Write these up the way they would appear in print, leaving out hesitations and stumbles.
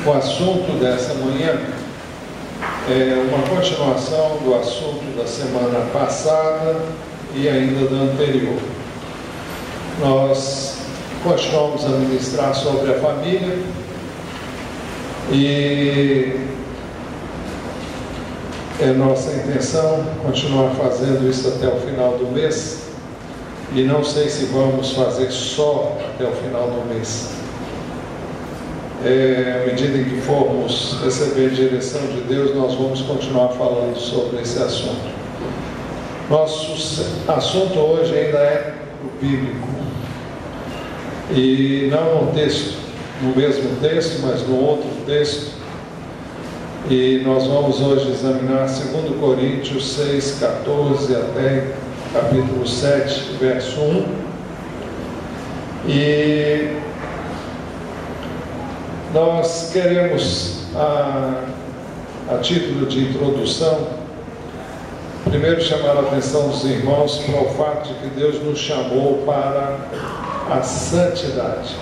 O assunto dessa manhã é uma continuação do assunto da semana passada e ainda da anterior. Nós continuamos a ministrar sobre a família e é nossa intenção continuar fazendo isso até o final do mês, e não sei se vamos fazer só até o final do mês. À medida em que formos receber direção de Deus, nós vamos continuar falando sobre esse assunto. Nosso assunto hoje ainda é o bíblico, e não no texto, no mesmo texto, mas no outro texto. E nós vamos hoje examinar 2 Coríntios 6, 14 até capítulo 7, verso 1. E nós queremos, a título de introdução, primeiro chamar a atenção dos irmãos para o fato de que Deus nos chamou para a santidade.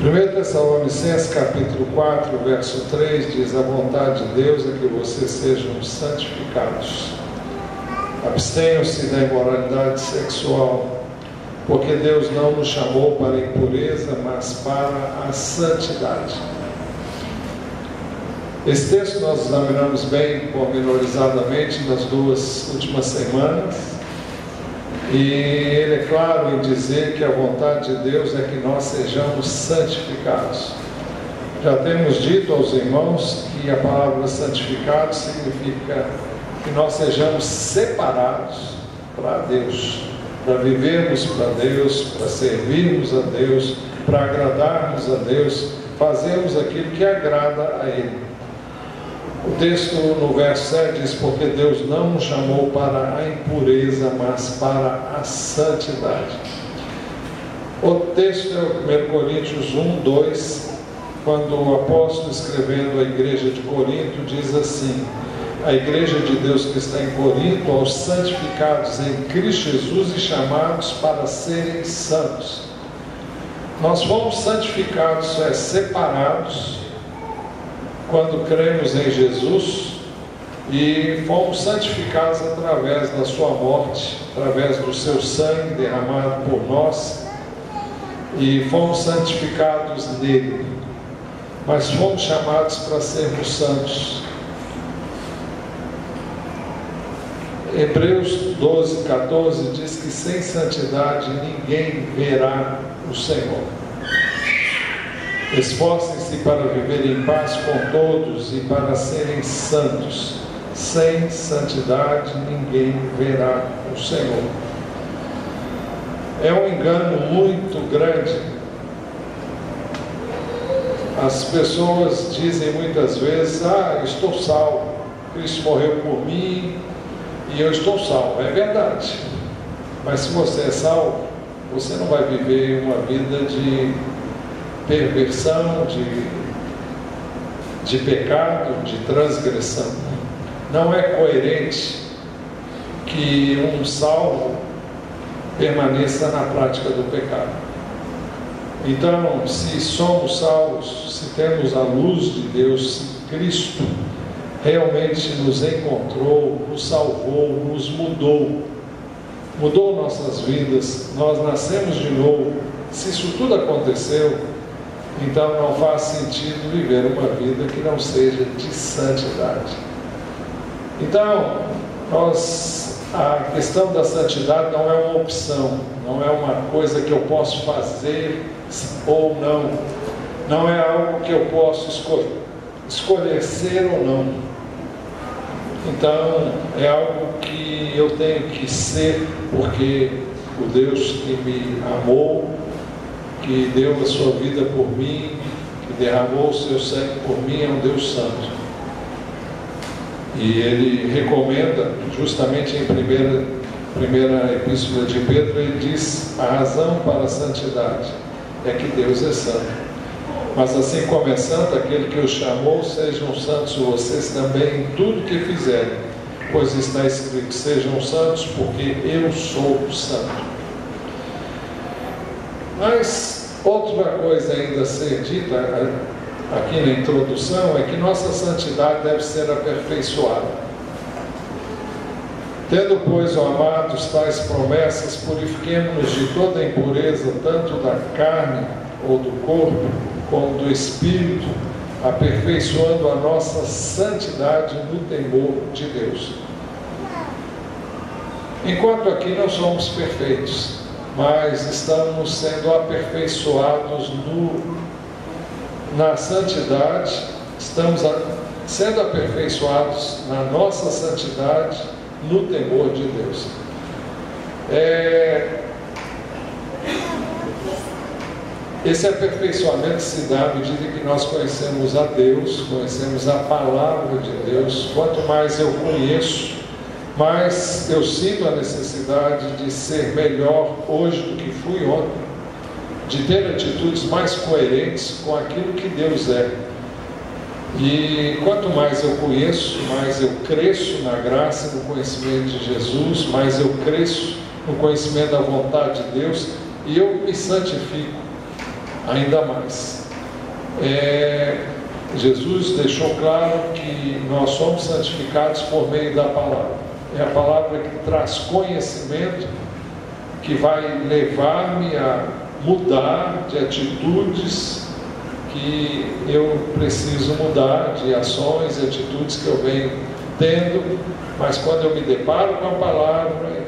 1 Tessalonicenses capítulo 4, verso 3 diz: a vontade de Deus é que vocês sejam santificados. Abstenham-se da imoralidade sexual, porque Deus não nos chamou para a impureza, mas para a santidade. Esse texto nós examinamos bem pormenorizadamente nas duas últimas semanas, e ele é claro em dizer que a vontade de Deus é que nós sejamos santificados. Já temos dito aos irmãos que a palavra santificado significa que nós sejamos separados para Deus, para vivermos para Deus, para servirmos a Deus, para agradarmos a Deus, fazermos aquilo que agrada a Ele. O texto no verso 7 diz: porque Deus não nos chamou para a impureza, mas para a santidade. O texto é 1 Coríntios 1, 2, quando o apóstolo, escrevendo à igreja de Corinto, diz assim: a igreja de Deus que está em Corinto, aos santificados em Cristo Jesus e chamados para serem santos. Nós fomos santificados, separados, quando cremos em Jesus, e fomos santificados através da sua morte, através do seu sangue derramado por nós, e fomos santificados nele, mas fomos chamados para sermos santos. Hebreus 12, 14 diz que sem santidade ninguém verá o Senhor. Esforcem-se para viver em paz com todos e para serem santos. Sem santidade ninguém verá o Senhor. É um engano muito grande. As pessoas dizem muitas vezes: eu estou salvo, Cristo morreu por mim e eu estou salvo. É verdade, mas se você é salvo, você não vai viver uma vida de perversão, de pecado, de transgressão. Não é coerente que um salvo permaneça na prática do pecado. Então, se somos salvos, se temos a luz de Deus, se Cristo realmente nos encontrou, nos salvou, nos mudou nossas vidas, nós nascemos de novo, se isso tudo aconteceu, então não faz sentido viver uma vida que não seja de santidade. Então, a questão da santidade não é uma opção, não é uma coisa que eu posso fazer ou não, não é algo que eu posso escolher ser ou não. Então, é algo que eu tenho que ser, porque o Deus que me amou, que deu a sua vida por mim, que derramou o seu sangue por mim, é um Deus santo. E ele recomenda, justamente em primeira epístola de Pedro, ele diz: a razão para a santidade é que Deus é santo. Mas assim como é santo aquele que os chamou, sejam santos vocês também em tudo que fizerem, pois está escrito: sejam santos, porque eu sou santo. Mas outra coisa ainda a ser dita aqui na introdução é que nossa santidade deve ser aperfeiçoada. Tendo, pois, ó amados, tais promessas, purifiquemo-nos de toda impureza, tanto da carne ou do corpo, como do espírito, aperfeiçoando a nossa santidade no temor de Deus. Enquanto aqui não somos perfeitos, mas estamos sendo aperfeiçoados na santidade, estamos sendo aperfeiçoados na nossa santidade, no temor de Deus. Esse aperfeiçoamento se dá à medida que nós conhecemos a Deus, conhecemos a palavra de Deus. Quanto mais eu conheço, mais eu sinto a necessidade de ser melhor hoje do que fui ontem, de ter atitudes mais coerentes com aquilo que Deus é. E quanto mais eu conheço, mais eu cresço na graça e no conhecimento de Jesus, mais eu cresço no conhecimento da vontade de Deus e eu me santifico ainda mais. Jesus deixou claro que nós somos santificados por meio da palavra. É a palavra que traz conhecimento, que vai levar-me a mudar de atitudes que eu preciso mudar, de ações e atitudes que eu venho tendo, mas quando eu me deparo com a palavra,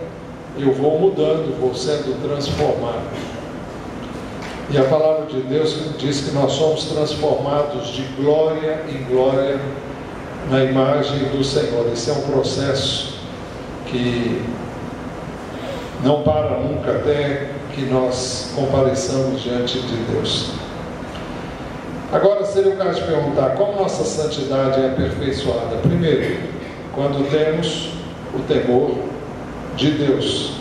eu vou mudando, vou sendo transformado. E a palavra de Deus diz que nós somos transformados de glória em glória na imagem do Senhor. Esse é um processo que não para nunca até que nós compareçamos diante de Deus. Agora seria o caso de perguntar como nossa santidade é aperfeiçoada. Primeiro, quando temos o temor de Deus.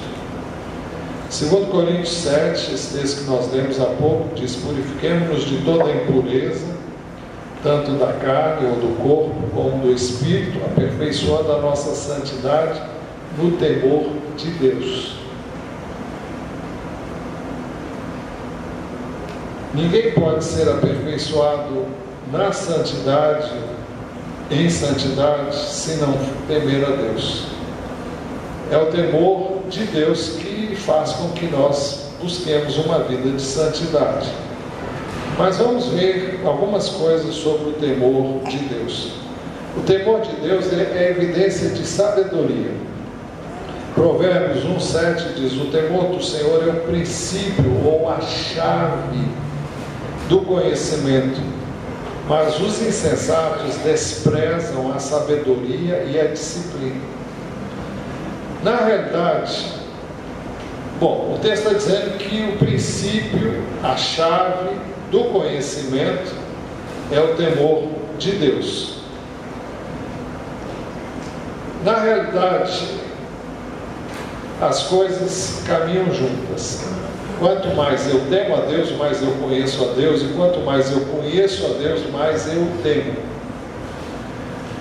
2 Coríntios 7, esse texto que nós lemos há pouco, diz: purifiquemo-nos de toda impureza, tanto da carne ou do corpo, como do espírito, aperfeiçoando a nossa santidade no temor de Deus. Ninguém pode ser aperfeiçoado na santidade, em santidade, se não temer a Deus. É o temor de Deus que faz com que nós busquemos uma vida de santidade. Mas vamos ver algumas coisas sobre o temor de Deus. O temor de Deus é evidência de sabedoria. Provérbios 1,7 diz: o temor do Senhor é o princípio ou a chave do conhecimento, mas os insensatos desprezam a sabedoria e a disciplina. Na realidade, o texto está dizendo que o princípio, a chave do conhecimento é o temor de Deus. Na realidade, as coisas caminham juntas. Quanto mais eu temo a Deus, mais eu conheço a Deus, e quanto mais eu conheço a Deus, mais eu temo.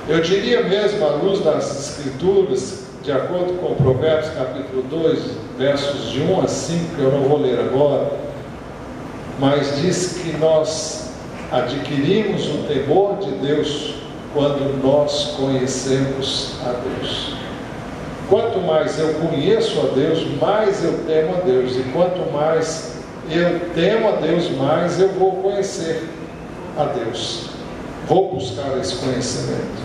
Eu diria mesmo, à luz das Escrituras, de acordo com Provérbios capítulo 2, versos de 1 a 5, que eu não vou ler agora, mas diz que nós adquirimos o temor de Deus quando nós conhecemos a Deus. Quanto mais eu conheço a Deus, mais eu temo a Deus. E quanto mais eu temo a Deus, mais eu vou conhecer a Deus. Vou buscar esse conhecimento.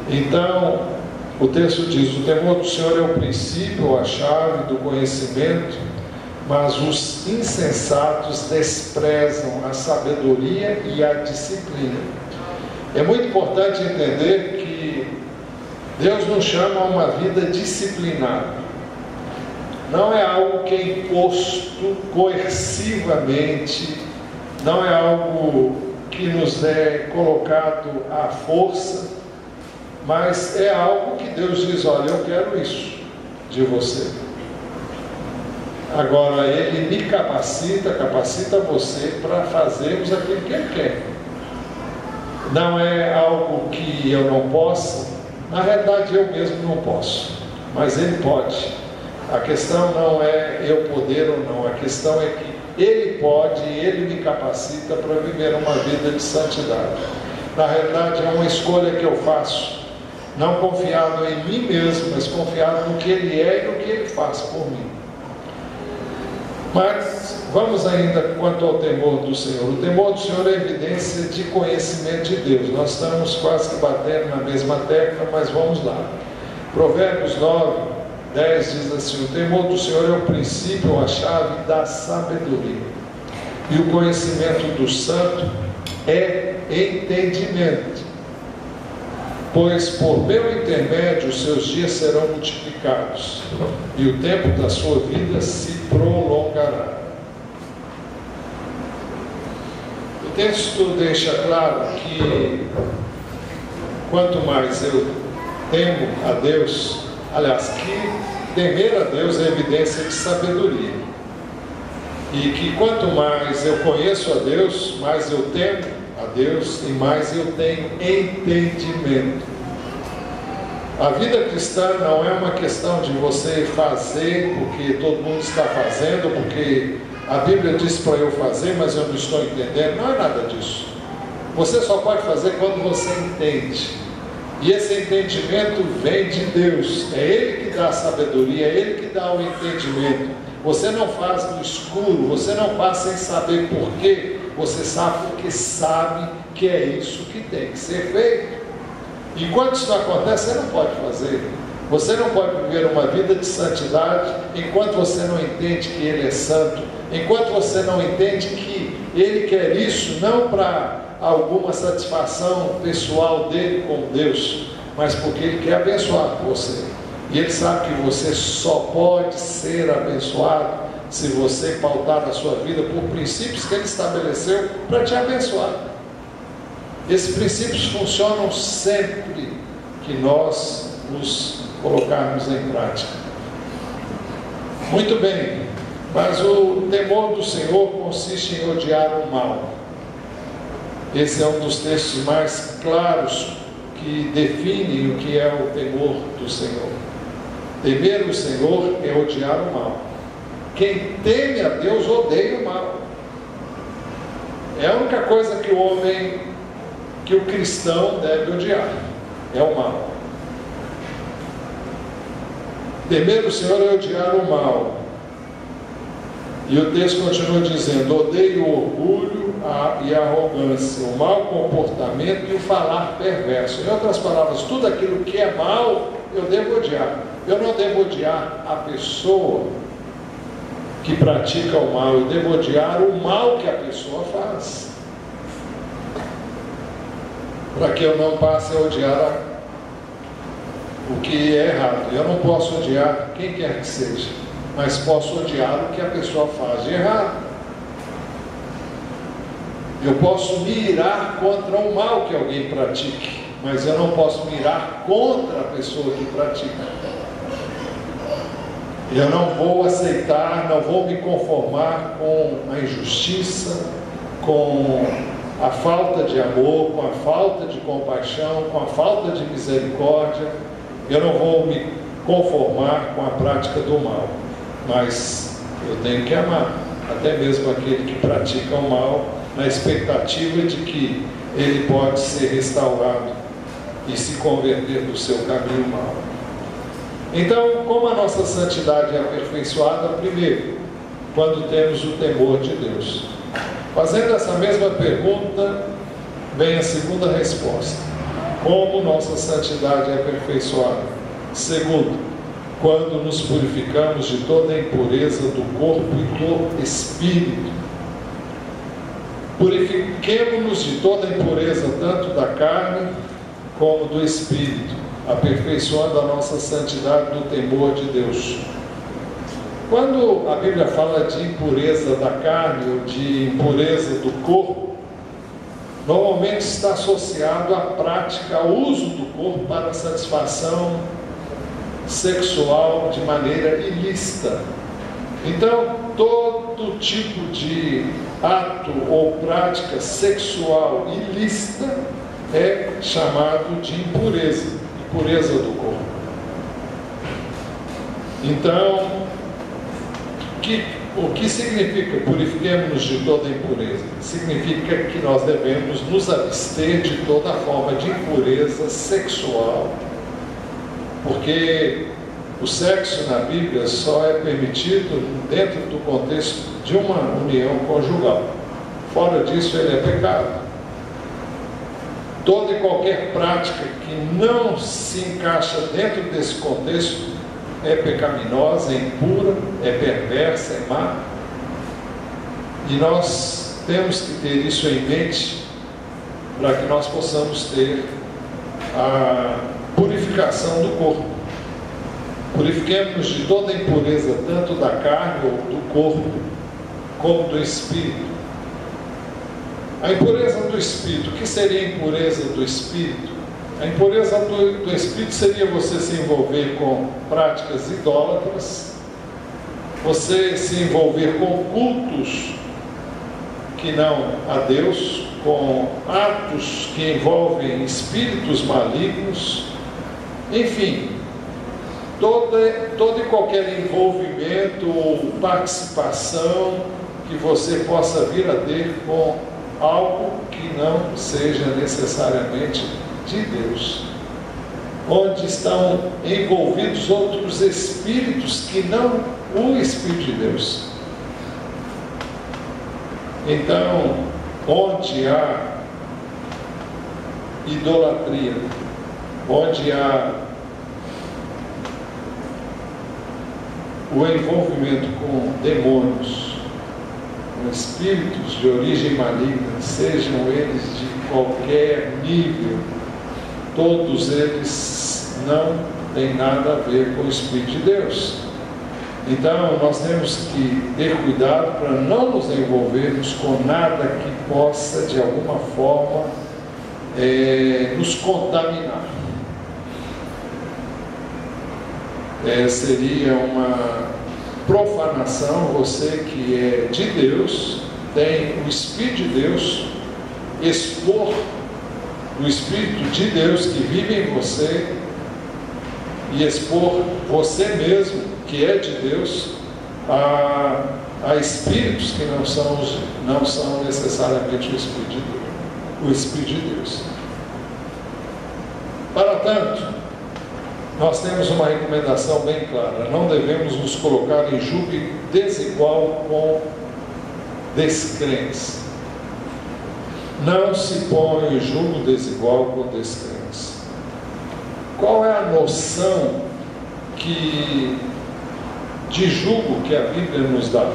Então, o texto diz: o temor do Senhor é o princípio, a chave do conhecimento, mas os insensatos desprezam a sabedoria e a disciplina. É muito importante entender que Deus nos chama a uma vida disciplinada. Não é algo que é imposto coercivamente, não é algo que nos é colocado à força, mas é algo que Deus diz: olha, eu quero isso de você. Agora, Ele me capacita você para fazermos aquilo que Ele quer. Não é algo que eu não possa. Na realidade, eu mesmo não posso, mas Ele pode. A questão não é eu poder ou não, a questão é que Ele pode e Ele me capacita para viver uma vida de santidade. Na realidade, é uma escolha que eu faço, não confiado em mim mesmo, mas confiado no que Ele é e no que Ele faz por mim. Mas vamos ainda quanto ao temor do Senhor. O temor do Senhor é evidência de conhecimento de Deus. Nós estamos quase que batendo na mesma tecla, mas vamos lá. Provérbios 9, 10 diz assim: o temor do Senhor é o princípio ou a chave da sabedoria, e o conhecimento do santo é entendimento, pois por meu intermédio os seus dias serão multiplicados e o tempo da sua vida se prolongará. O texto deixa claro que quanto mais eu temo a Deus, aliás, que temer a Deus é evidência de sabedoria, e que quanto mais eu conheço a Deus, mais eu temo a Deus e mais eu tenho entendimento. A vida cristã não é uma questão de você fazer porque todo mundo está fazendo, porque a Bíblia diz para eu fazer, mas eu não estou entendendo. Não é nada disso. Você só pode fazer quando você entende, e esse entendimento vem de Deus. É Ele que dá a sabedoria, é Ele que dá o entendimento. Você não faz no escuro, você não faz sem saber por quê. Você sabe porque sabe que é isso que tem que ser feito. Enquanto isso não acontece, você não pode fazer. Você não pode viver uma vida de santidade enquanto você não entende que Ele é santo, enquanto você não entende que Ele quer isso não para alguma satisfação pessoal dele com Deus, mas porque Ele quer abençoar você. E Ele sabe que você só pode ser abençoado se você pautar a sua vida por princípios que Ele estabeleceu para te abençoar. Esses princípios funcionam sempre que nós nos colocarmos em prática. Muito bem, mas o temor do Senhor consiste em odiar o mal. Esse é um dos textos mais claros que definem o que é o temor do Senhor. Temer o Senhor é odiar o mal. Quem teme a Deus odeia o mal. É a única coisa que o homem, que o cristão deve odiar, é o mal. Temer o Senhor é odiar o mal. E o texto continua dizendo: odeio o orgulho e a arrogância, o mau comportamento e o falar perverso. Em outras palavras, tudo aquilo que é mal, eu devo odiar. Eu não devo odiar a pessoa que pratica o mal, eu devo odiar o mal que a pessoa faz, para que eu não passe a odiar o que é errado. Eu não posso odiar quem quer que seja, mas posso odiar o que a pessoa faz de errado. Eu posso me irar contra o mal que alguém pratique, mas eu não posso me irar contra a pessoa que pratica. Eu não vou aceitar, não vou me conformar com a injustiça, com a falta de amor, com a falta de compaixão, com a falta de misericórdia. Eu não vou me conformar com a prática do mal, mas eu tenho que amar, até mesmo aquele que pratica o mal, na expectativa de que ele pode ser restaurado e se converter do seu caminho mau. Então, como a nossa santidade é aperfeiçoada? Primeiro, quando temos o temor de Deus. Fazendo essa mesma pergunta, vem a segunda resposta: como nossa santidade é aperfeiçoada? Segundo, quando nos purificamos de toda a impureza do corpo e do espírito. Purifiquemo-nos de toda a impureza, tanto da carne como do espírito, aperfeiçoando a nossa santidade no temor de Deus. Quando a Bíblia fala de impureza da carne ou de impureza do corpo, normalmente está associado à prática, ao uso do corpo para satisfação sexual de maneira ilícita. Então, todo tipo de ato ou prática sexual ilícita é chamado de impureza, impureza do corpo. Então, O que significa purifiquemos-nos de toda impureza? Significa que nós devemos nos abster de toda forma de impureza sexual, porque o sexo na Bíblia só é permitido dentro do contexto de uma união conjugal. Fora disso, ele é pecado. Toda e qualquer prática que não se encaixa dentro desse contexto é pecaminosa, é impura, é perversa, é má. E nós temos que ter isso em mente para que nós possamos ter a purificação do corpo. Purifiquemos-nos de toda impureza, tanto da carne ou do corpo, como do espírito. A impureza do espírito. O que seria a impureza do espírito? A impureza do espírito seria você se envolver com práticas idólatras, você se envolver com cultos que não a Deus, com atos que envolvem espíritos malignos, enfim, todo e qualquer envolvimento ou participação que você possa vir a ter com algo que não seja necessariamente de Deus, onde estão envolvidos outros espíritos que não o Espírito de Deus. Então, onde há idolatria, onde há o envolvimento com demônios, com espíritos de origem maligna, sejam eles de qualquer nível, todos eles não têm nada a ver com o Espírito de Deus. Então, nós temos que ter cuidado para não nos envolvermos com nada que possa, de alguma forma, nos contaminar. Seria uma profanação, você que é de Deus, tem o Espírito de Deus, expor o Espírito de Deus que vive em você e expor você mesmo, que é de Deus, a espíritos que não são necessariamente o Espírito de Deus. Para tanto, nós temos uma recomendação bem clara: não devemos nos colocar em julgo desigual com descrentes. Não se põe em julgo desigual com descrentes. Qual é a noção de julgo que a Bíblia nos dá?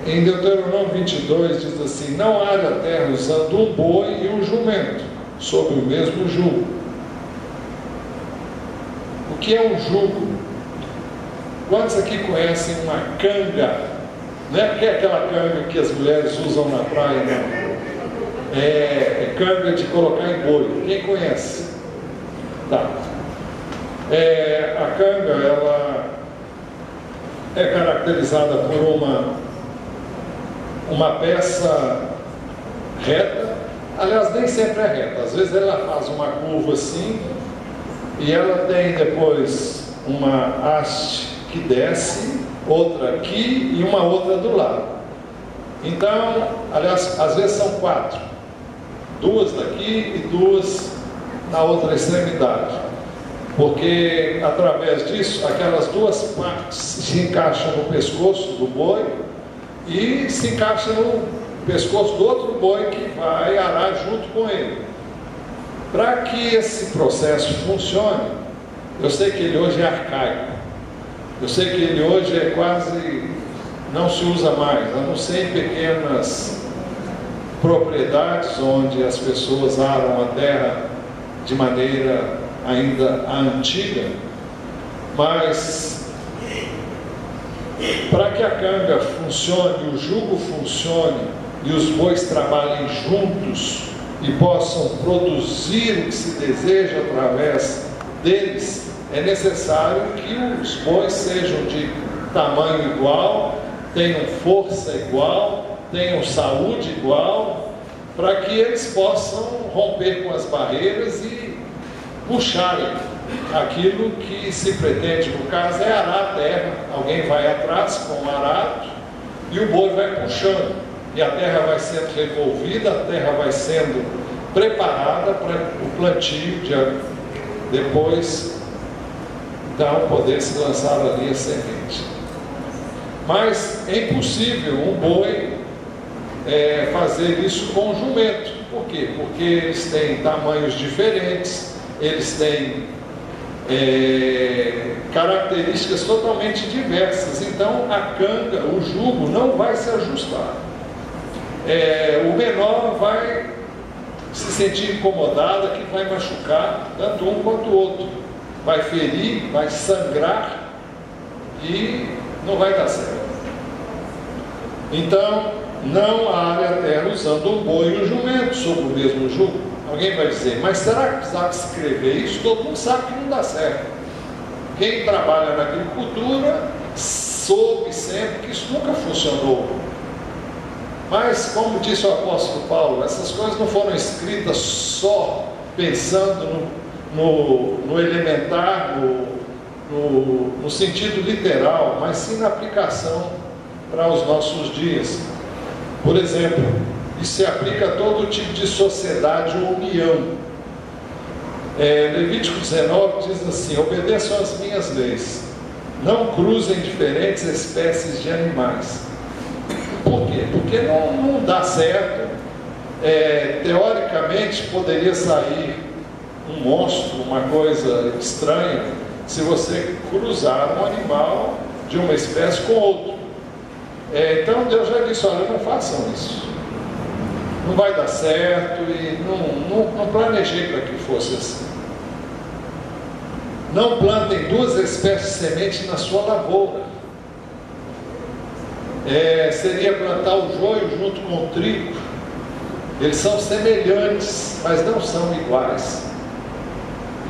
Em Deuteronômio 22 diz assim: não há a terra usando um boi e um jumento sob o mesmo jugo. O que é um jugo? Quantos aqui conhecem uma canga? Não é porque é aquela canga que as mulheres usam na praia, não. É canga de colocar em boi. Quem conhece? Tá. A canga, ela é caracterizada por uma peça reta. Aliás, nem sempre é reta. Às vezes ela faz uma curva assim e ela tem depois uma haste que desce, outra aqui e uma outra do lado. Então, aliás, às vezes são 4, 2 daqui e 2 na outra extremidade, porque através disso aquelas 2 partes se encaixam no pescoço do boi e se encaixam no pescoço do outro boi que vai arar junto com ele. Para que esse processo funcione, eu sei que ele hoje é arcaico, eu sei que ele hoje é quase, não se usa mais, a não ser em pequenas propriedades onde as pessoas aram a terra de maneira ainda antiga, mas para que a canga funcione, o jugo funcione e os bois trabalhem juntos e possam produzir o que se deseja através deles, é necessário que os bois sejam de tamanho igual, tenham força igual, tenham saúde igual, para que eles possam romper com as barreiras puxarem aquilo que se pretende, no caso é arar a terra. Alguém vai atrás com um arado e o boi vai puxando, e a terra vai sendo revolvida, a terra vai sendo preparada para o plantio, depois então poder se lançar ali a semente. Mas é impossível um boi fazer isso com o jumento. Por quê? Porque eles têm tamanhos diferentes, eles têm características totalmente diversas. Então a canga, o jugo, não vai se ajustar. O menor vai se sentir incomodado, que vai machucar tanto um quanto o outro, vai ferir, vai sangrar e não vai dar certo. Então não are a terra usando um boi e um jumento sobre o mesmo jugo. Alguém vai dizer, mas será que precisava escrever isso? Todo mundo sabe que não dá certo. Quem trabalha na agricultura soube sempre que isso nunca funcionou. Mas, como disse o apóstolo Paulo, essas coisas não foram escritas só pensando no elementar, no sentido literal, mas sim na aplicação para os nossos dias. Por exemplo, isso se aplica a todo tipo de sociedade ou união. Levítico 19 diz assim: obedeçam às minhas leis, não cruzem diferentes espécies de animais. Por quê? Porque não dá certo. Teoricamente poderia sair um monstro, uma coisa estranha, se você cruzar um animal de uma espécie com outro. Então Deus já disse: olha, não façam isso, não vai dar certo, e não planejei para que fosse assim. Não plantem duas espécies de semente na sua lavoura. Seria plantar o joio junto com o trigo. Eles são semelhantes, mas não são iguais,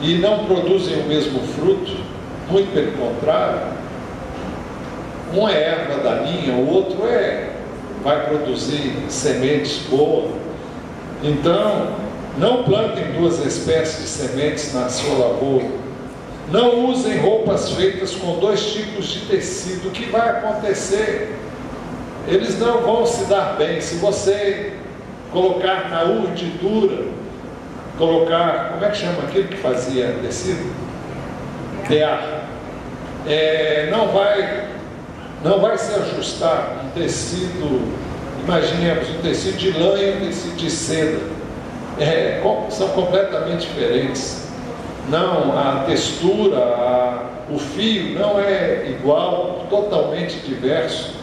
e não produzem o mesmo fruto, muito pelo contrário. Um é erva daninha, o outro vai produzir sementes boas. Então, não plantem duas espécies de sementes na sua lavoura. Não usem roupas feitas com dois tipos de tecido. O que vai acontecer? Eles não vão se dar bem. Se você colocar na urdidura, como é que chama aquilo que fazia tecido? Tear. Não vai se ajustar um tecido. Imaginemos um tecido de lã e um tecido de seda. São completamente diferentes. Não, a textura, o fio não é igual, totalmente diverso.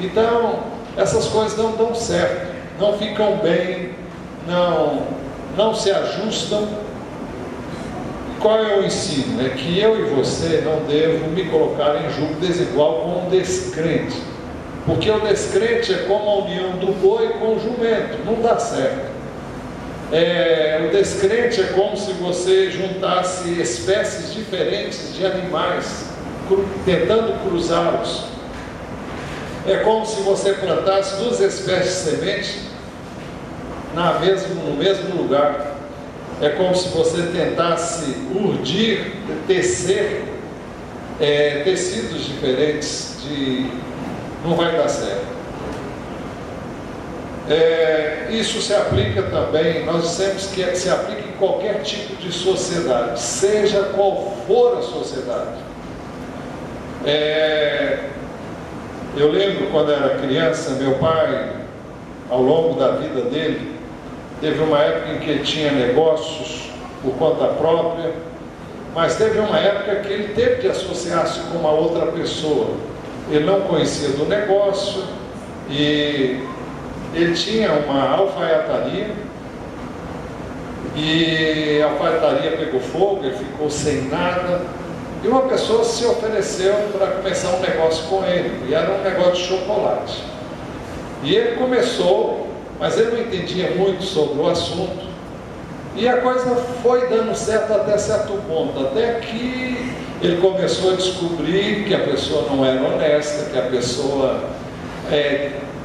Então, essas coisas não dão certo, não ficam bem, não se ajustam. Qual é o ensino? É que eu e você não devo me colocar em julgo desigual com um descrente. Porque o descrente é como a união do boi com o jumento, não dá certo. O descrente é como se você juntasse espécies diferentes de animais, tentando cruzá-los. É como se você plantasse duas espécies de semente no mesmo lugar. É como se você tentasse tecer tecidos diferentes. Não vai dar certo. Isso se aplica também, nós dissemos que se aplica em qualquer tipo de sociedade, seja qual for a sociedade. Eu lembro quando era criança, meu pai, ao longo da vida dele, teve uma época em que ele tinha negócios por conta própria, mas teve uma época que ele teve de associar-se com uma outra pessoa. Ele não conhecia do negócio e ele tinha uma alfaiataria, e a alfaiataria pegou fogo, ele ficou sem nada, e uma pessoa se ofereceu para começar um negócio com ele, e era um negócio de chocolate. E ele começou, mas ele não entendia muito sobre o assunto, e a coisa foi dando certo até certo ponto, até que ele começou a descobrir que a pessoa não era honesta, que a pessoa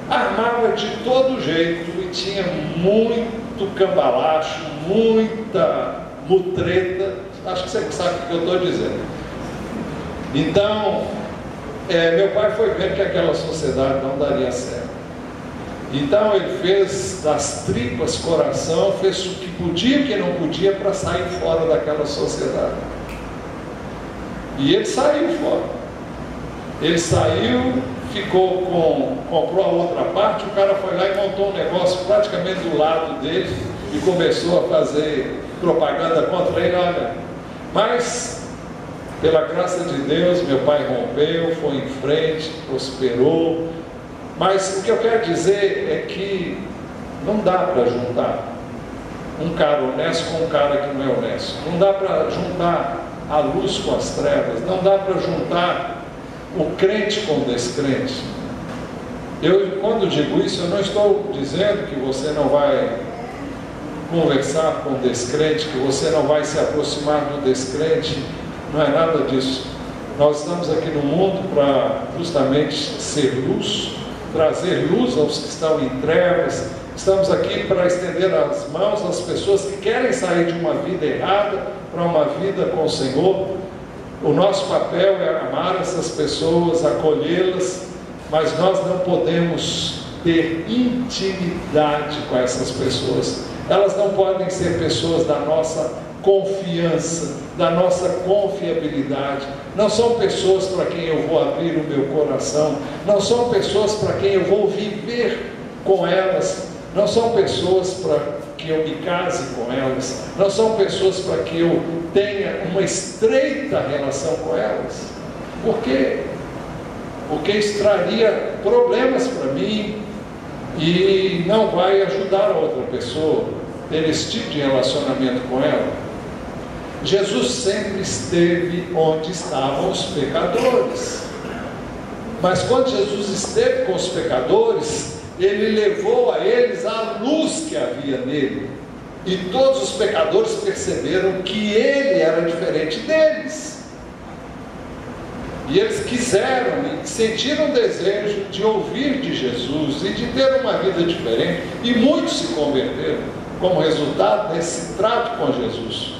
armava de todo jeito e tinha muito cambalacho, muita mutreta Acho que você sabe o que eu estou dizendo. Então, meu pai foi ver que aquela sociedade não daria certo. Então ele fez das tripas coração, fez o que podia e o que não podia para sair fora daquela sociedade. E ele saiu fora. Ele saiu, comprou a outra parte, o cara foi lá e montou um negócio praticamente do lado dele e começou a fazer propaganda contra ele. Olha, mas pela graça de Deus, meu pai rompeu, foi em frente, prosperou. Mas o que eu quero dizer é que não dá para juntar um cara honesto com um cara que não é honesto. Não dá para juntar a luz com as trevas. Não dá para juntar o crente com o descrente. Quando digo isso, eu não estou dizendo que você não vai conversar com o descrente, que você não vai se aproximar do descrente. Não é nada disso. Nós estamos aqui no mundo para justamente ser luz, trazer luz aos que estão em trevas. Estamos aqui para estender as mãos às pessoas que querem sair de uma vida errada para uma vida com o Senhor. O nosso papel é amar essas pessoas, acolhê-las, mas nós não podemos ter intimidade com essas pessoas. Elas não podem ser pessoas da nossa confiança, da nossa confiabilidade. Não são pessoas para quem eu vou abrir o meu coração, não são pessoas para quem eu vou viver com elas, não são pessoas para que eu me case com elas, não são pessoas para que eu tenha uma estreita relação com elas. Por quê? Porque isso traria problemas para mim e não vai ajudar a outra pessoa a ter esse tipo de relacionamento com ela. Jesus sempre esteve onde estavam os pecadores, mas quando Jesus esteve com os pecadores, ele levou a eles a luz que havia nele, e todos os pecadores perceberam que ele era diferente deles, e eles quiseram e sentiram o desejo de ouvir de Jesus e de ter uma vida diferente, e muitos se converteram como resultado desse trato com Jesus.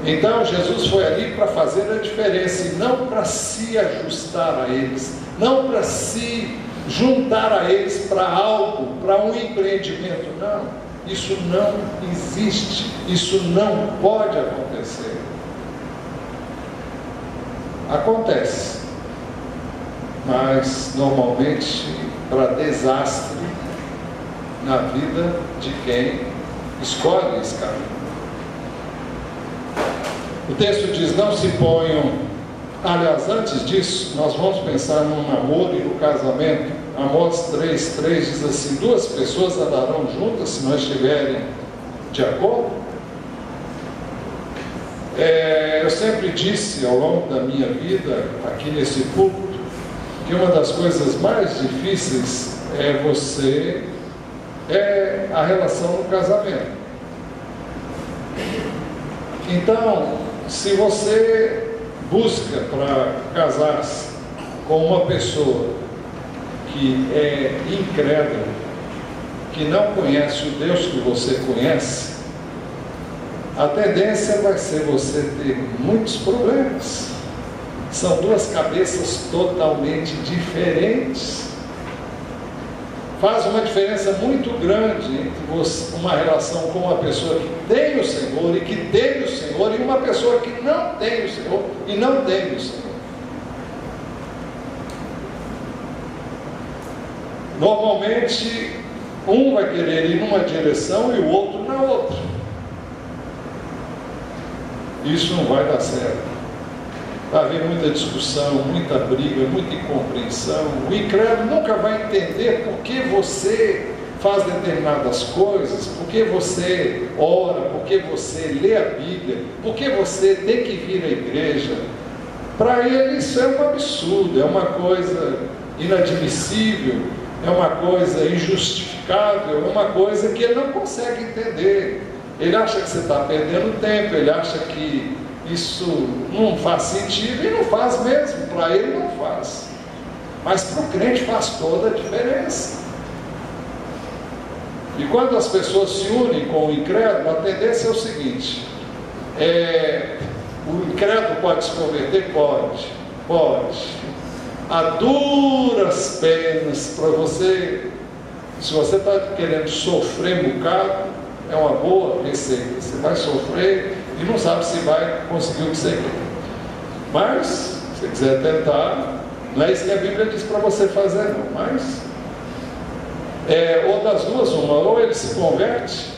Então Jesus foi ali para fazer a diferença e não para se ajustar a eles, não para se juntar a eles para algo, para um empreendimento. Não, isso não existe, isso não pode acontecer. Acontece, mas normalmente para desastre na vida de quem escolhe esse caminho. O texto diz: não se ponham. Aliás, antes disso, nós vamos pensar no namoro e no casamento. Amós 3:3 diz assim: duas pessoas andarão juntas se não estiverem de acordo. Eu sempre disse ao longo da minha vida, aqui nesse púlpito, que uma das coisas mais difíceis é a relação no casamento. Então, se você busca para casar-se com uma pessoa que é incrédula, que não conhece o Deus que você conhece, a tendência vai ser você ter muitos problemas. São duas cabeças totalmente diferentes. Faz uma diferença muito grande entre uma relação com uma pessoa que tem o Senhor e que teme o Senhor, e uma pessoa que não tem o Senhor e não teme o Senhor. Normalmente, um vai querer ir numa direção e o outro na outra. Isso não vai dar certo. Vai haver muita discussão, muita briga, muita incompreensão. O incrédulo nunca vai entender por que você faz determinadas coisas, por que você ora, por que você lê a Bíblia, por que você tem que vir à igreja. Para ele isso é um absurdo, é uma coisa inadmissível, é uma coisa injustificável, é uma coisa que ele não consegue entender. Ele acha que você está perdendo tempo, ele acha que isso não faz sentido, e não faz mesmo, para ele não faz, mas para o crente faz toda a diferença. E quando as pessoas se unem com o incrédulo, a tendência é o seguinte: O incrédulo pode se converter? Pode. Há duras penas para você. Se você está querendo sofrer um bocado, é uma boa receita. Você vai sofrer e não sabe se vai conseguir o que você quer. Mas, se você quiser tentar, não é isso que a Bíblia diz para você fazer, não. Mas, ou das duas, ou ele se converte,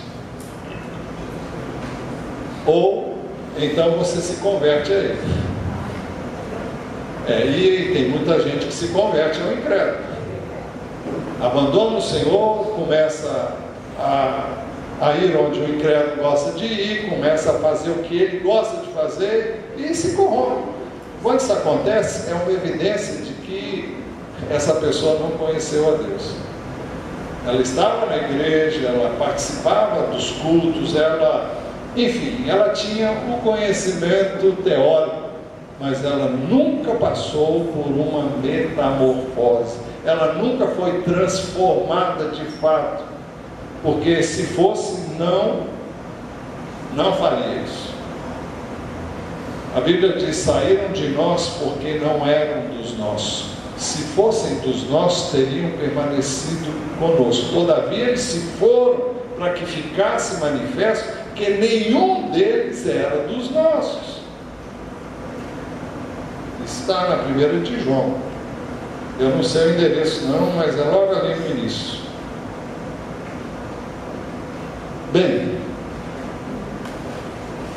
ou então você se converte a ele. E tem muita gente que se converte ao incrédulo. Abandona o Senhor, começa a ir onde o incrédulo gosta de ir, começa a fazer o que ele gosta de fazer e se corrompe. Quando isso acontece, é uma evidência de que essa pessoa não conheceu a Deus. Ela estava na igreja, ela participava dos cultos, enfim, ela tinha o conhecimento teórico, mas ela nunca passou por uma metamorfose. Ela nunca foi transformada de fato, porque se fosse, não faria isso. A Bíblia diz: saíram de nós porque não eram dos nossos. Se fossem dos nossos, teriam permanecido conosco. Todavia eles se foram para que ficasse manifesto que nenhum deles era dos nossos. Está na 1 de João. Eu não sei o endereço não, mas é logo ali no início. Bem,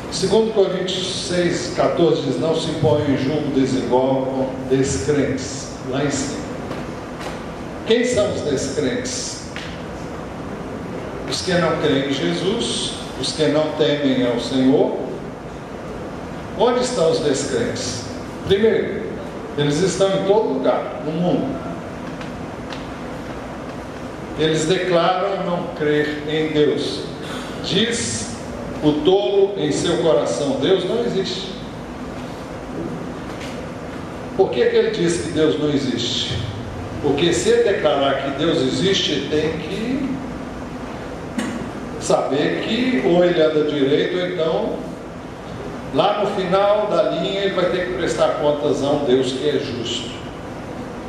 2 Coríntios 6,14 diz: não se põe em julgo desigual com descrentes. Lá em cima. Quem são os descrentes? Os que não creem em Jesus, os que não temem ao Senhor. Onde estão os descrentes? Primeiro, eles estão em todo lugar, no mundo. Eles declaram não crer em Deus. Diz o tolo em seu coração: Deus não existe. Por que ele diz que Deus não existe? Porque se ele declarar que Deus existe, ele tem que saber que ou ele anda direito, ou então lá no final da linha ele vai ter que prestar contas a um Deus que é justo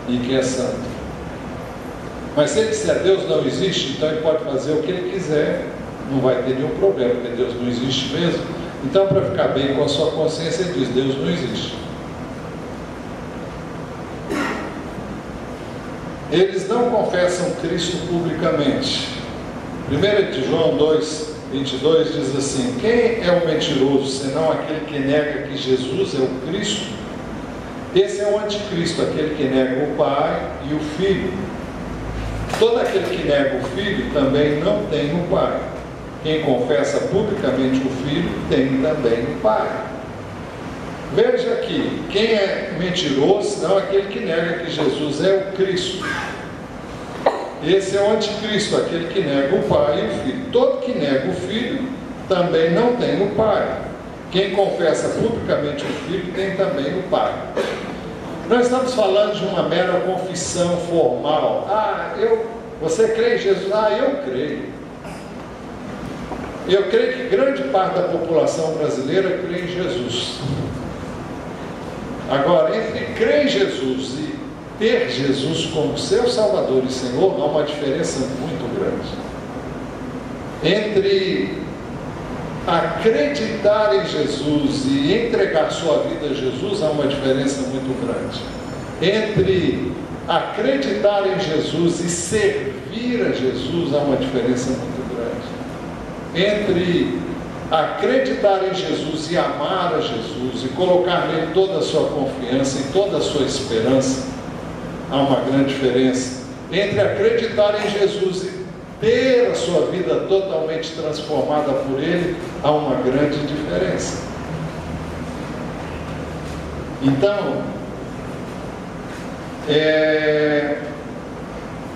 e que é santo. Mas se ele disser Deus não existe, então ele pode fazer o que ele quiser, não vai ter nenhum problema, porque Deus não existe mesmo. Então, para ficar bem com a sua consciência, ele diz: Deus não existe. Eles não confessam Cristo publicamente. 1 de João 2,22 diz assim: quem é o mentiroso, senão aquele que nega que Jesus é o Cristo? Esse é o anticristo, aquele que nega o Pai e o Filho. Todo aquele que nega o Filho também não tem o Pai. Quem confessa publicamente o Filho tem também o Pai. Veja aqui, quem é mentiroso, senão aquele que nega que Jesus é o Cristo. Esse é o anticristo, aquele que nega o Pai e o Filho. Todo que nega o Filho também não tem o Pai. Quem confessa publicamente o Filho tem também o Pai. Nós estamos falando de uma mera confissão formal. Você crê em Jesus? Eu creio. Eu creio que grande parte da população brasileira crê em Jesus. Agora, entre crer em Jesus e ter Jesus como seu Salvador e Senhor, há uma diferença muito grande. Entre acreditar em Jesus e entregar sua vida a Jesus, há uma diferença muito grande. Entre acreditar em Jesus e servir a Jesus, há uma diferença muito grande. Entre acreditar em Jesus e amar a Jesus e colocar nele toda a sua confiança e toda a sua esperança, há uma grande diferença. Entre acreditar em Jesus e ter a sua vida totalmente transformada por ele, há uma grande diferença. Então,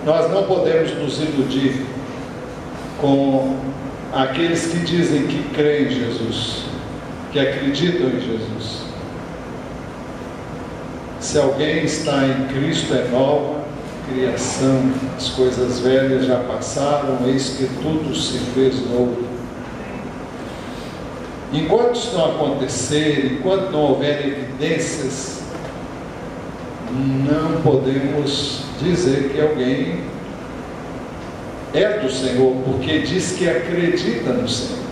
nós não podemos nos iludir com aqueles que dizem que creem em Jesus, que acreditam em Jesus. Se alguém está em Cristo, é nova criação, as coisas velhas já passaram, eis que tudo se fez novo. Enquanto isso não acontecer, enquanto não houver evidências, não podemos dizer que alguém é do Senhor, porque diz que acredita no Senhor.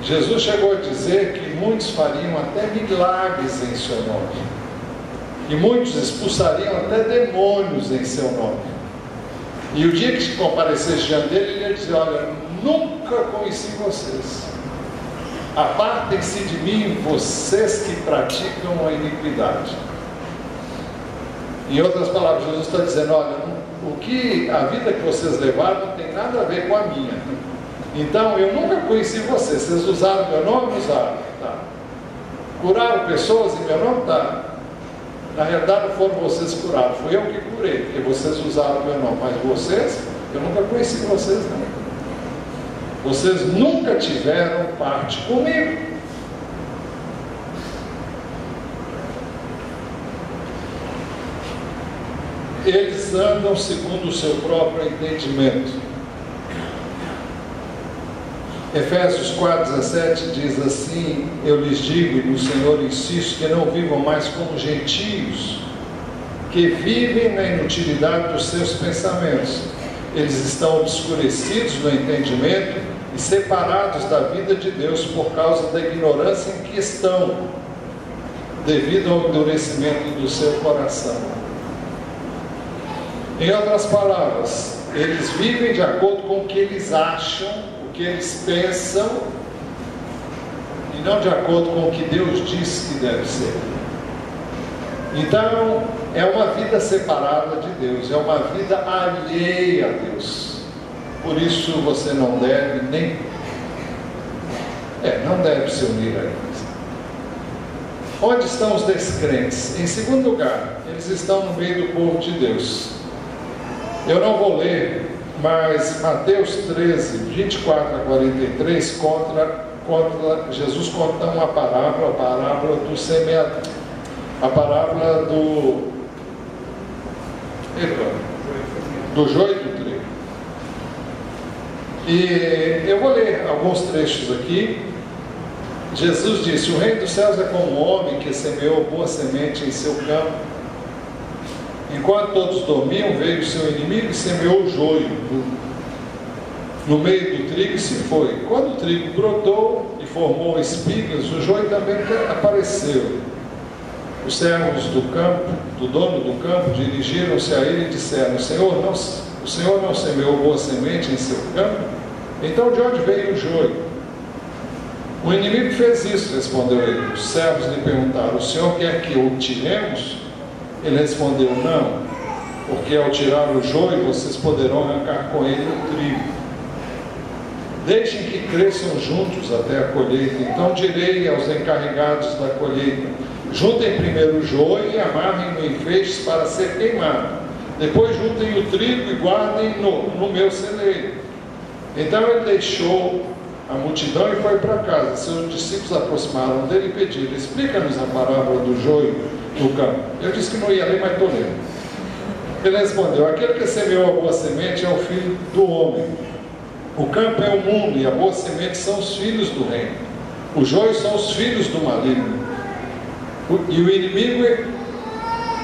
Jesus chegou a dizer que muitos fariam até milagres em seu nome, e muitos expulsariam até demônios em seu nome. E o dia que comparecesse diante dele, ele ia dizer: olha, nunca conheci vocês, apartem-se de mim, vocês que praticam a iniquidade. Em outras palavras, Jesus está dizendo: olha, a vida que vocês levaram não tem nada a ver com a minha. Então, eu nunca conheci vocês. Vocês usaram meu nome? Usaram. Tá. Curaram pessoas em meu nome? Tá. Na realidade, não foram vocês que curaram, fui eu que curei, porque vocês usaram meu nome. Mas vocês, eu nunca conheci vocês, não. Vocês nunca tiveram parte comigo. Eles andam segundo o seu próprio entendimento. Efésios 4,17 diz assim: eu lhes digo, e no Senhor insisto, que não vivam mais como gentios, que vivem na inutilidade dos seus pensamentos. Eles estão obscurecidos no entendimento e separados da vida de Deus por causa da ignorância em que estão, devido ao endurecimento do seu coração. Em outras palavras, eles vivem de acordo com o que eles acham, que eles pensam, e não de acordo com o que Deus diz que deve ser. Então, é uma vida separada de Deus, é uma vida alheia a Deus. Por isso você não deve não deve se unir a eles. Onde estão os descrentes? Em segundo lugar, eles estão no meio do povo de Deus. Eu não vou ler, mas Mateus 13, 24 a 43, Jesus conta uma parábola, a parábola do semeador, a parábola do joio e do trigo. E eu vou ler alguns trechos aqui. Jesus disse: o reino dos céus é como um homem que semeou boa semente em seu campo. Enquanto todos dormiam, veio o seu inimigo e semeou o joio no meio do trigo e se foi. Quando o trigo brotou e formou espigas, o joio também apareceu. Os servos do dono do campo, dirigiram-se a ele e disseram: o Senhor não semeou boa semente em seu campo? Então de onde veio o joio? O inimigo fez isso, respondeu ele. Os servos lhe perguntaram: o Senhor quer que o tiremos? Ele respondeu: não, porque ao tirar o joio, vocês poderão arrancar com ele o trigo. Deixem que cresçam juntos até a colheita. Então direi aos encarregados da colheita: juntem primeiro o joio e amarrem-no em feixes para ser queimado. Depois juntem o trigo e guardem no meu celeiro. Então ele deixou a multidão e foi para casa. Seus discípulos aproximaram dele e pediram: explica-nos a parábola do joio no campo. Eu disse que não ia ler, mas estou lendo. Ele respondeu: aquele que semeou a boa semente é o filho do homem. O campo é o mundo e a boa semente são os filhos do reino. Os joios são os filhos do maligno. E o inimigo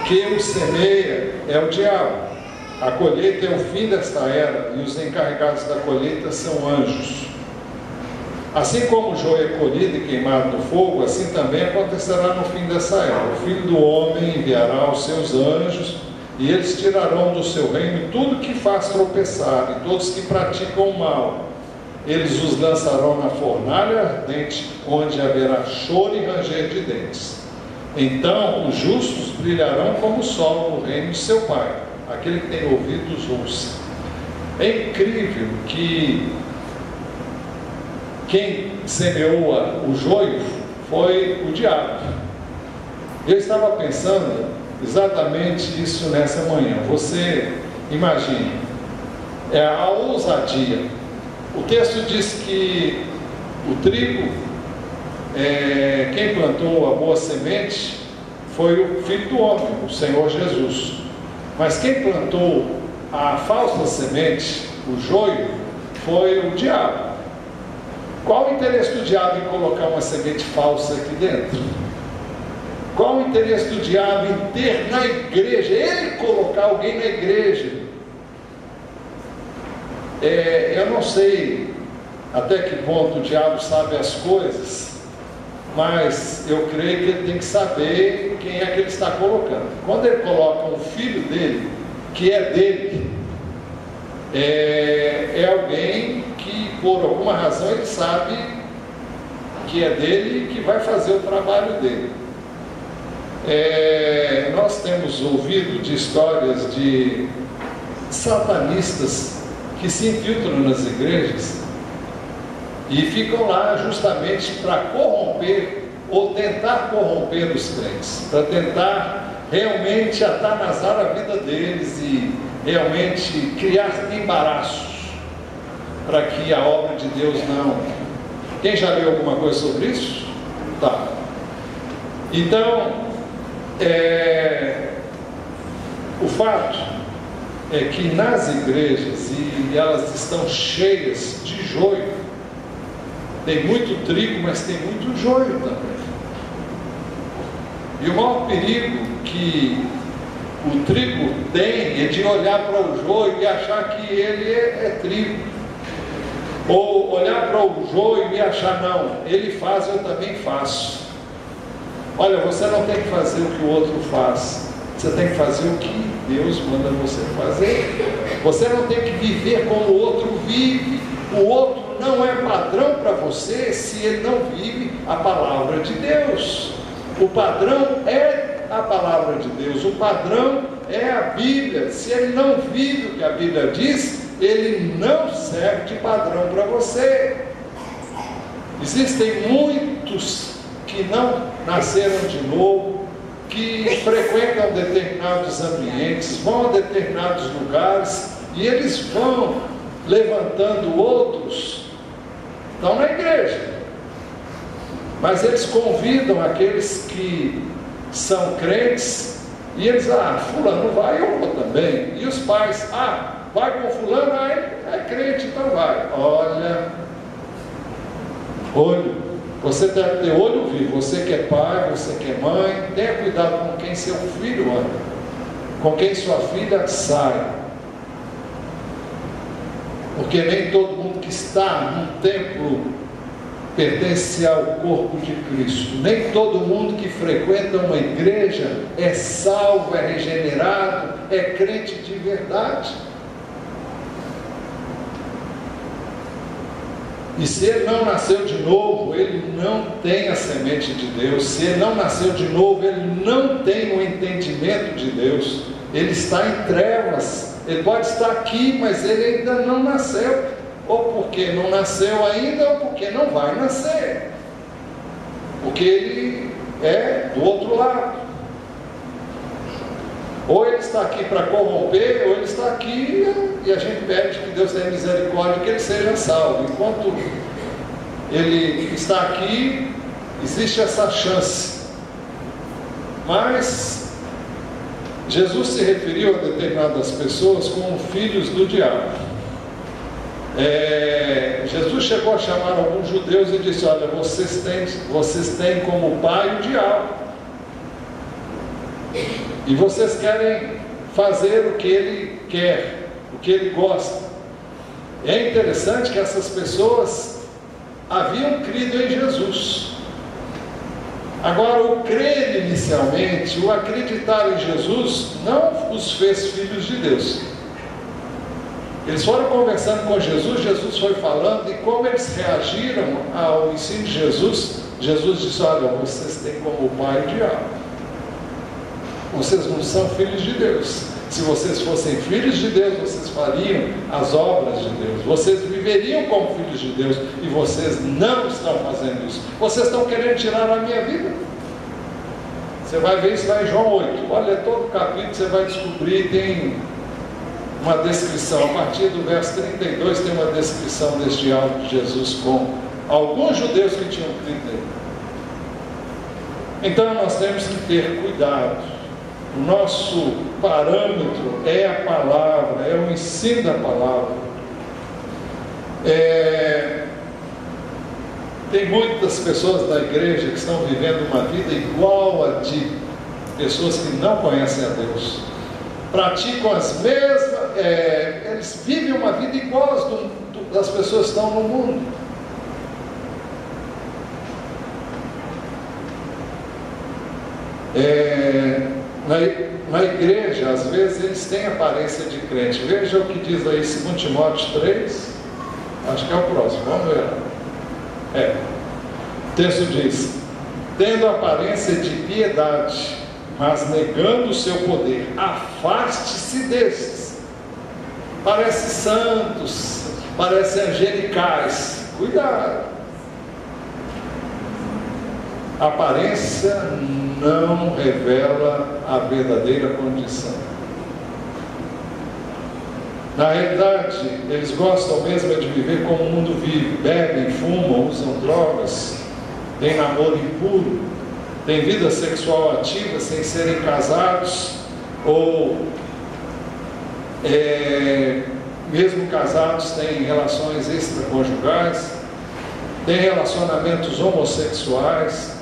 que o semeia é o diabo. A colheita é o fim desta era e os encarregados da colheita são anjos. Assim como o joio é colhido e queimado no fogo, assim também acontecerá no fim dessa era. O Filho do Homem enviará os seus anjos, e eles tirarão do seu reino tudo que faz tropeçar, e todos que praticam o mal. Eles os lançarão na fornalha ardente, onde haverá choro e ranger de dentes. Então os justos brilharão como o sol no reino de seu Pai. Aquele que tem ouvidos, ouça. É incrível que quem semeou o joio foi o diabo. Eu estava pensando exatamente isso nessa manhã. Você imagine, é a ousadia. O texto diz que o trigo, quem plantou a boa semente foi o Filho do Homem, o Senhor Jesus. Mas quem plantou a falsa semente, o joio, foi o diabo. Qual o interesse do diabo em colocar uma semente falsa aqui dentro? Qual o interesse do diabo em ter na igreja, ele colocar alguém na igreja? Eu não sei até que ponto o diabo sabe as coisas, mas eu creio que ele tem que saber quem é que ele está colocando. Quando ele coloca um filho dele, que é dele, é alguém que por alguma razão ele sabe que é dele e que vai fazer o trabalho dele. Nós temos ouvido de histórias de satanistas que se infiltram nas igrejas e ficam lá justamente para corromper ou tentar corromper os crentes, para tentar realmente atanazar a vida deles e realmente criar embaraços para que a obra de Deus não... Quem já leu alguma coisa sobre isso? Tá. Então, o fato é que nas igrejas, e elas estão cheias de joio, tem muito trigo, mas tem muito joio também. E o maior perigo que o trigo tem é de olhar para o joio e achar que ele é trigo, ou olhar para o joio e achar, não, ele faz, eu também faço. Olha, você não tem que fazer o que o outro faz, você tem que fazer o que Deus manda você fazer. Você não tem que viver como o outro vive. O outro não é padrão para você se ele não vive a palavra de Deus. O padrão é a palavra de Deus, o padrão é a Bíblia. Se ele não vive o que a Bíblia diz, ele não serve de padrão para você. Existem muitos que não nasceram de novo, que frequentam determinados ambientes, vão a determinados lugares e eles vão levantando outros, estão na igreja, mas eles convidam aqueles que são crentes e eles, fulano vai, eu vou também. E os pais, vai com fulano, é crente, então vai. Olha, olho. Você deve ter olho vivo, você que é pai, você que é mãe, tenha cuidado com quem seu filho anda, com quem sua filha sai, porque nem todo mundo que está num templo pertence ao corpo de Cristo, nem todo mundo que frequenta uma igreja é salvo, é regenerado, é crente de verdade. E se ele não nasceu de novo, ele não tem a semente de Deus. Se ele não nasceu de novo, ele não tem o entendimento de Deus. Ele está em trevas. Ele pode estar aqui, mas ele ainda não nasceu. Ou porque não nasceu ainda, ou porque não vai nascer. Porque ele é do outro lado. Ou ele está aqui para corromper, ou ele está aqui e a gente pede que Deus tenha misericórdia, que ele seja salvo. Enquanto ele está aqui, existe essa chance. Mas Jesus se referiu a determinadas pessoas como filhos do diabo. Jesus chegou a chamar alguns judeus e disse: olha, vocês têm como pai o diabo. E vocês querem fazer o que ele quer, o que ele gosta. É interessante que essas pessoas haviam crido em Jesus. Agora, o crer inicialmente, o acreditar em Jesus, não os fez filhos de Deus. Eles foram conversando com Jesus, Jesus foi falando, e como eles reagiram ao ensino de Jesus, Jesus disse: olha, vocês têm como pai o diabo. Vocês não são filhos de Deus. Se vocês fossem filhos de Deus, vocês fariam as obras de Deus, vocês viveriam como filhos de Deus, e vocês não estão fazendo isso. Vocês estão querendo tirar a minha vida. Você vai ver isso lá em João 8. Olha, todo o capítulo você vai descobrir, tem uma descrição. A partir do verso 32 tem uma descrição deste diálogo de Jesus com alguns judeus que tinham crido nele. Então nós temos que ter cuidado. O nosso parâmetro é a palavra, é o ensino da palavra. Tem muitas pessoas da igreja que estão vivendo uma vida igual a de pessoas que não conhecem a Deus. Praticam as mesmas, eles vivem uma vida igual das pessoas que estão no mundo. Na igreja, às vezes, eles têm aparência de crente. Veja o que diz aí 2 Timóteo 3, acho que é o próximo, vamos ver. O texto diz: tendo aparência de piedade, mas negando o seu poder, afaste-se destes. Parece santos, parece angelicais, cuidado. A aparência não revela a verdadeira condição. Na realidade, eles gostam mesmo de viver como o mundo vive. Bebem, fumam, usam drogas, têm namoro impuro, têm vida sexual ativa sem serem casados, ou mesmo casados têm relações extraconjugais, têm relacionamentos homossexuais,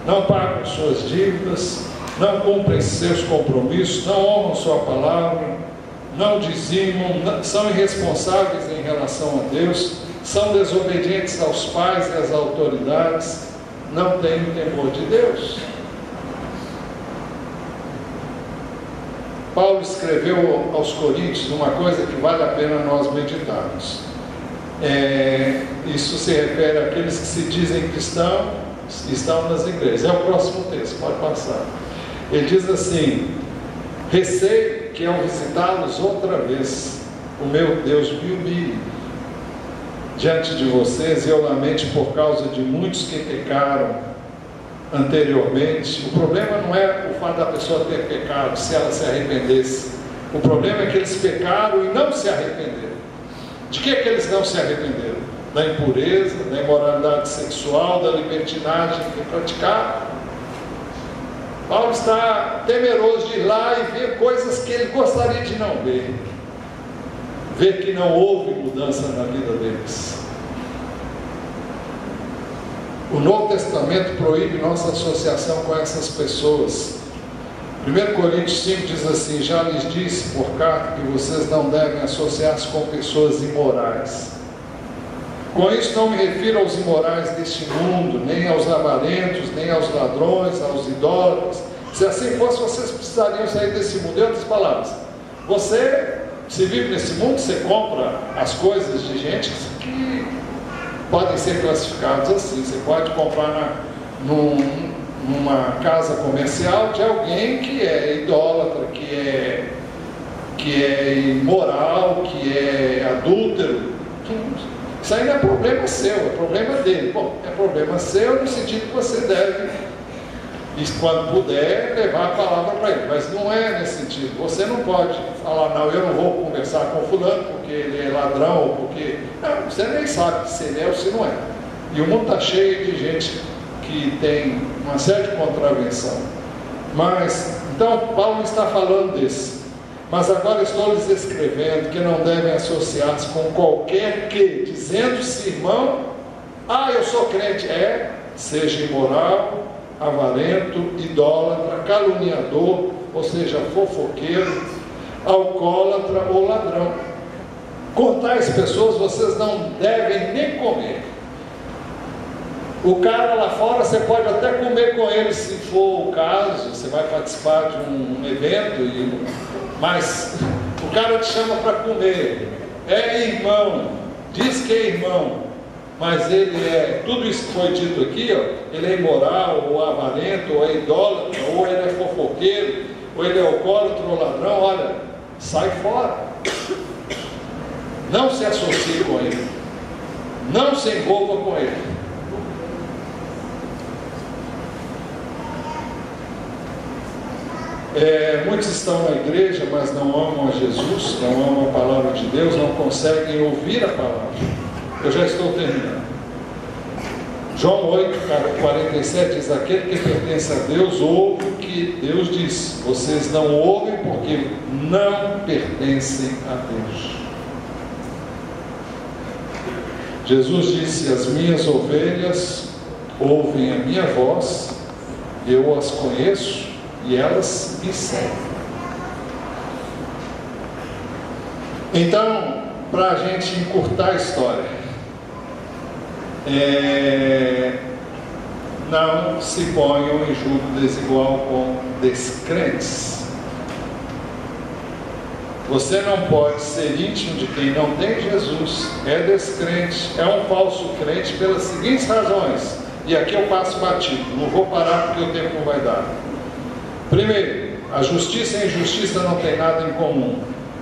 não pagam suas dívidas, não cumprem seus compromissos, não honram sua palavra, não dizimam, são irresponsáveis em relação a Deus, são desobedientes aos pais e às autoridades, não têm o temor de Deus. Paulo escreveu aos Coríntios uma coisa que vale a pena nós meditarmos. Isso se refere àqueles que se dizem cristãos, estão nas igrejas. É o próximo texto, pode passar. Ele diz assim: receio que ao visitá-los outra vez, o meu Deus me humilhe diante de vocês, e eu lamente por causa de muitos que pecaram anteriormente. O problema não é o fato da pessoa ter pecado, se ela se arrependesse. O problema é que eles pecaram e não se arrependeram. De que eles não se arrependeram? Da impureza, da imoralidade sexual, da libertinagem que praticaram. Paulo está temeroso de ir lá e ver coisas que ele gostaria de não ver. Ver que não houve mudança na vida deles. O Novo Testamento proíbe nossa associação com essas pessoas. 1 Coríntios 5 diz assim: já lhes disse por carta que vocês não devem associar-se com pessoas imorais. Com isso não me refiro aos imorais deste mundo, nem aos avarentos, nem aos ladrões, aos idólatras. Se assim fosse, vocês precisariam sair desse mundo. Em outras palavras, você, se vive nesse mundo, você compra as coisas de gente que podem ser classificados assim. Você pode comprar numa casa comercial de alguém que é idólatra, que é imoral, que é adúltero. Isso aí não é problema seu, é problema dele. Bom, é problema seu no sentido que você deve, e quando puder, levar a palavra para ele. Mas não é nesse sentido. Você não pode falar: não, eu não vou conversar com fulano porque ele é ladrão, ou porque... Não, você nem sabe se ele é ou se não é. E o mundo está cheio de gente que tem uma série de contravenção. Mas, então, Paulo está falando desse. Mas agora estou lhes escrevendo que não devem associar-se com qualquer que, dizendo-se irmão, eu sou crente, seja imoral, avarento, idólatra, caluniador, ou seja, fofoqueiro, alcoólatra ou ladrão. Com tais pessoas vocês não devem nem comer. O cara lá fora, você pode até comer com ele se for o caso, você vai participar de um evento, mas o cara te chama para comer, é irmão, diz que é irmão, mas ele tudo isso que foi dito aqui, ele é imoral, ou avarento, ou é idólatra, ou ele é fofoqueiro, ou ele é alcoólatra ou ladrão. Olha, sai fora, não se associe com ele, não se envolva com ele. Muitos estão na igreja, mas não amam a Jesus, não amam a palavra de Deus, não conseguem ouvir a palavra. Eu já estou terminando. João 8:47 diz: aquele que pertence a Deus ouve o que Deus diz. Vocês não ouvem porque não pertencem a Deus. Jesus disse: as minhas ovelhas ouvem a minha voz, eu as conheço e elas me seguem. Então, para a gente encurtar a história, não se ponham em julgo desigual com descrentes. Você não pode ser íntimo de quem não tem Jesus, é descrente, é um falso crente pelas seguintes razões, e aqui eu passo batido, não vou parar porque o tempo não vai dar. Primeiro, a justiça e a injustiça não tem nada em comum,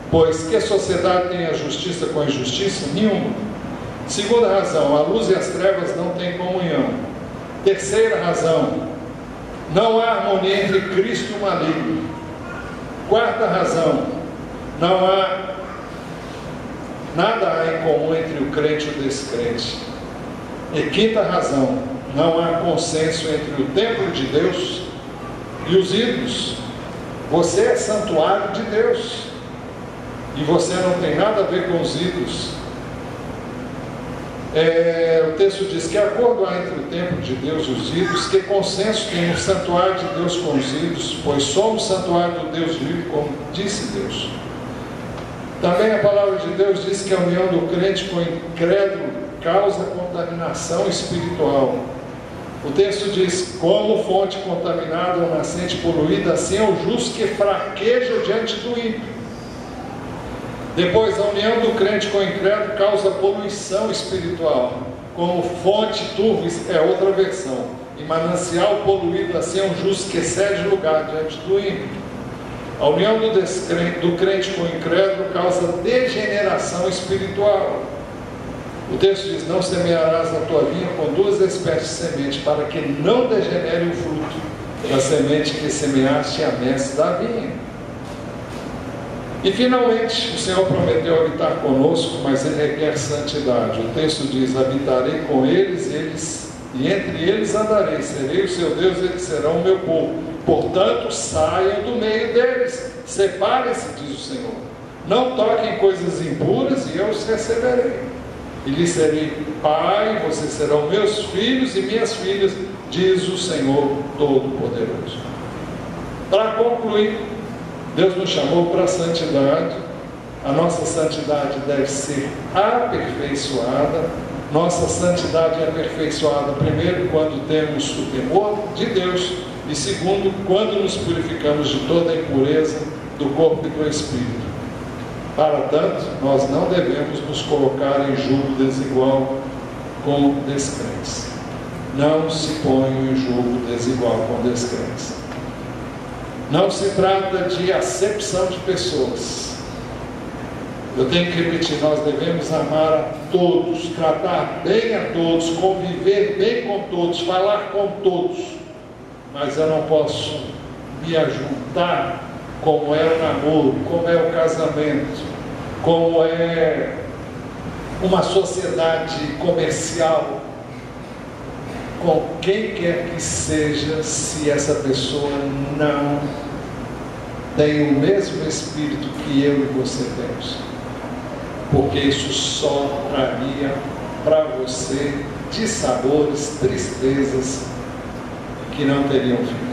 pois que sociedade tem a justiça com a injustiça? Nenhuma. Segunda razão, a luz e as trevas não têm comunhão. Terceira razão, não há harmonia entre Cristo e o maligno. Quarta razão, não há nada em comum entre o crente e o descrente. E quinta razão, não há consenso entre o templo de Deus e os ídolos. Você é santuário de Deus e você não tem nada a ver com os ídolos. O texto diz que acordo há entre o templo de Deus e os ídolos, que consenso tem o santuário de Deus com os ídolos, pois somos santuário do Deus vivo, como disse Deus. Também a palavra de Deus diz que a união do crente com o incrédulo causa contaminação espiritual. O texto diz: como fonte contaminada ou nascente poluída, assim é o justo que fraqueja diante do ímpio. Depois, a união do crente com o incrédulo causa poluição espiritual. Como fonte turva, é outra versão. E manancial poluído, assim é um justo que cede lugar diante do ímpio. A união do crente com o incrédulo causa degeneração espiritual. O texto diz: não semearás na tua vinha com duas espécies de semente, para que não degenere o fruto da semente que semeaste a messe da vinha. E finalmente, o Senhor prometeu habitar conosco, mas Ele requer santidade. O texto diz: habitarei com eles, e entre eles andarei, serei o seu Deus, e eles serão o meu povo. Portanto, saiam do meio deles, separem-se, diz o Senhor. Não toquem coisas impuras, e eu os receberei. E lhes serei pai, vocês serão meus filhos e minhas filhas, diz o Senhor Todo-Poderoso. Para concluir, Deus nos chamou para a santidade. A nossa santidade deve ser aperfeiçoada. Nossa santidade é aperfeiçoada, primeiro, quando temos o temor de Deus, e segundo, quando nos purificamos de toda a impureza do corpo e do espírito. Para tanto, nós não devemos nos colocar em julgo desigual com descrentes. Não se ponham em julgo desigual com descrentes. Não se trata de acepção de pessoas. Eu tenho que repetir: nós devemos amar a todos, tratar bem a todos, conviver bem com todos, falar com todos. Mas eu não posso me ajuntar como é o namoro, como é o casamento, como é uma sociedade comercial, com quem quer que seja, se essa pessoa não tem o mesmo espírito que eu e você temos, porque isso só traria para você dissabores, tristezas que não teriam fim.